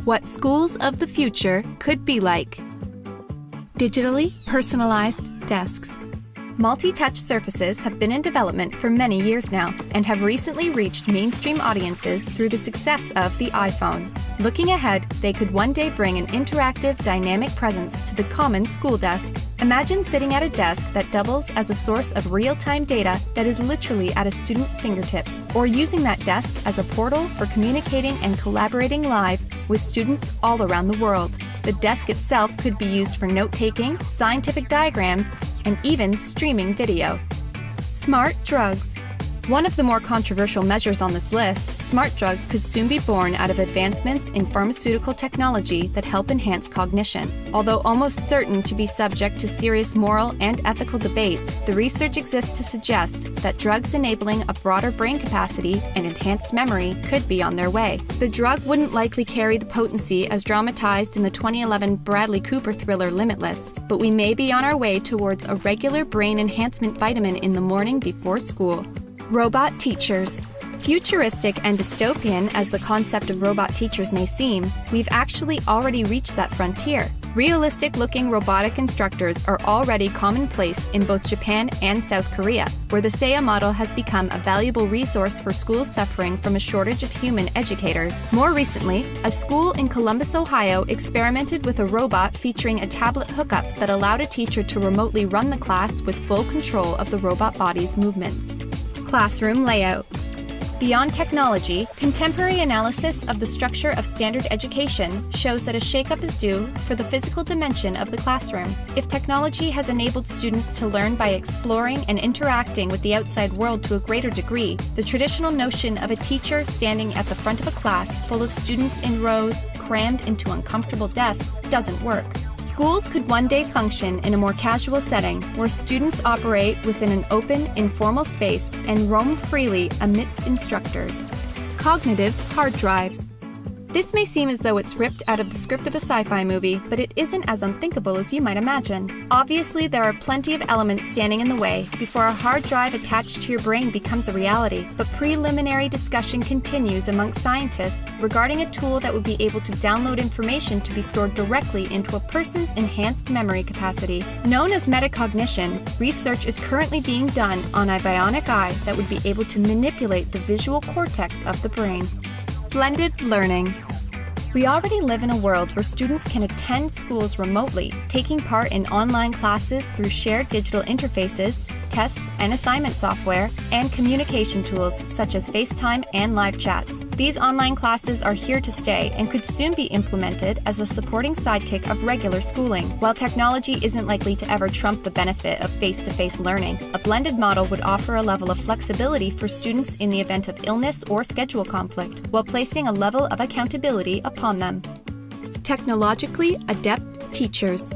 What schools of the future could be like. Digitally personalized desks. Multi-touch surfaces have been in development for many years now and have recently reached mainstream audiences through the success of the iPhone. Looking ahead, they could one day bring an interactive, dynamic presence to the common school desk. Imagine sitting at a desk that doubles as a source of real-time data that is literally at a student's fingertips, or using that desk as a portal for communicating and collaborating live with students all around the world. The desk itself could be used for note-taking, scientific diagrams, and even streaming video. Smart drugs. One of the more controversial measures on this list, smart drugs could soon be born out of advancements in pharmaceutical technology that help enhance cognition. Although almost certain to be subject to serious moral and ethical debates, the research exists to suggest that drugs enabling a broader brain capacity and enhanced memory could be on their way. The drug wouldn't likely carry the potency as dramatized in the 2011 Bradley Cooper thriller Limitless, but we may be on our way towards a regular brain enhancement vitamin in the morning before school. Robot teachers. Futuristic and dystopian as the concept of robot teachers may seem, we've actually already reached that frontier. Realistic-looking robotic instructors are already commonplace in both Japan and South Korea, where the Seiya model has become a valuable resource for schools suffering from a shortage of human educators. More recently, a school in Columbus, Ohio experimented with a robot featuring a tablet hookup that allowed a teacher to remotely run the class with full control of the robot body's movements. Classroom layout. Beyond technology, contemporary analysis of the structure of standard education shows that a shakeup is due for the physical dimension of the classroom. If technology has enabled students to learn by exploring and interacting with the outside world to a greater degree, the traditional notion of a teacher standing at the front of a class full of students in rows, crammed into uncomfortable desks, doesn't work. Schools could one day function in a more casual setting where students operate within an open, informal space and roam freely amidst instructors. Cognitive hard drives. This may seem as though it's ripped out of the script of a sci-fi movie, but it isn't as unthinkable as you might imagine. Obviously, there are plenty of elements standing in the way before a hard drive attached to your brain becomes a reality, but preliminary discussion continues amongst scientists regarding a tool that would be able to download information to be stored directly into a person's enhanced memory capacity. Known as metacognition, research is currently being done on a bionic eye that would be able to manipulate the visual cortex of the brain. Blended learning. We already live in a world where students can attend schools remotely, taking part in online classes through shared digital interfaces, tests and assignment software, and communication tools such as FaceTime and live chats. These online classes are here to stay and could soon be implemented as a supporting sidekick of regular schooling. While technology isn't likely to ever trump the benefit of face-to-face learning, a blended model would offer a level of flexibility for students in the event of illness or schedule conflict, while placing a level of accountability upon them. Technologically adept teachers.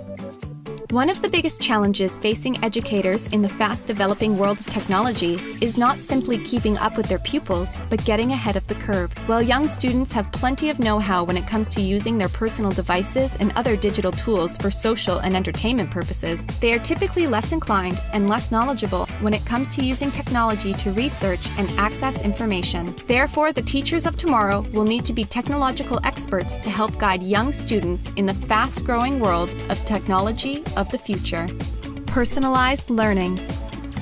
One of the biggest challenges facing educators in the fast-developing world of technology is not simply keeping up with their pupils, but getting ahead of the curve. While young students have plenty of know-how when it comes to using their personal devices and other digital tools for social and entertainment purposes, they are typically less inclined and less knowledgeable when it comes to using technology to research and access information. Therefore, the teachers of tomorrow will need to be technological experts to help guide young students in the fast-growing world of technology of the future. Personalized learning.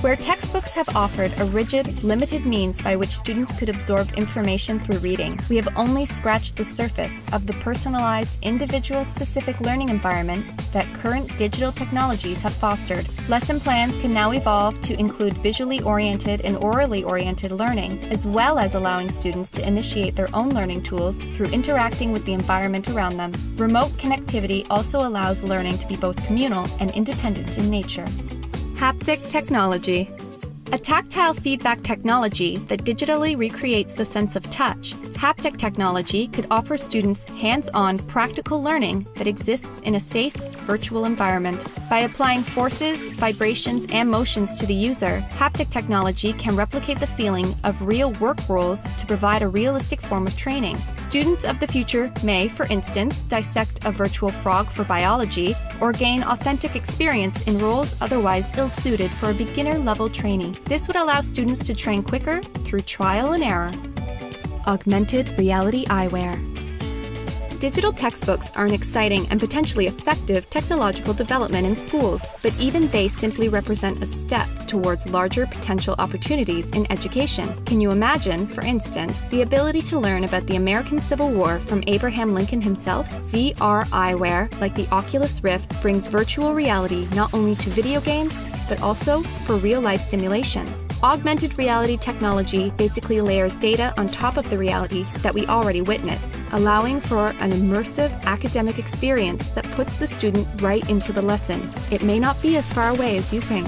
Where textbooks have offered a rigid, limited means by which students could absorb information through reading, we have only scratched the surface of the personalized, individual-specific learning environment that current digital technologies have fostered. Lesson plans can now evolve to include visually oriented and orally oriented learning, as well as allowing students to initiate their own learning tools through interacting with the environment around them. Remote connectivity also allows learning to be both communal and independent in nature. Haptic technology. A tactile feedback technology that digitally recreates the sense of touch, haptic technology could offer students hands-on practical learning that exists in a safe, virtual environment. By applying forces, vibrations, and motions to the user, haptic technology can replicate the feeling of real work roles to provide a realistic form of training. Students of the future may, for instance, dissect a virtual frog for biology or gain authentic experience in roles otherwise ill-suited for a beginner-level trainee. This would allow students to train quicker through trial and error. Augmented reality eyewear. Digital textbooks are an exciting and potentially effective technological development in schools, but even they simply represent a step towards larger potential opportunities in education. Can you imagine, for instance, the ability to learn about the American Civil War from Abraham Lincoln himself? VR eyewear, like the Oculus Rift, brings virtual reality not only to video games, but also for real-life simulations. Augmented reality technology basically layers data on top of the reality that we already witnessed, allowing for an immersive academic experience that puts the student right into the lesson. It may not be as far away as you think.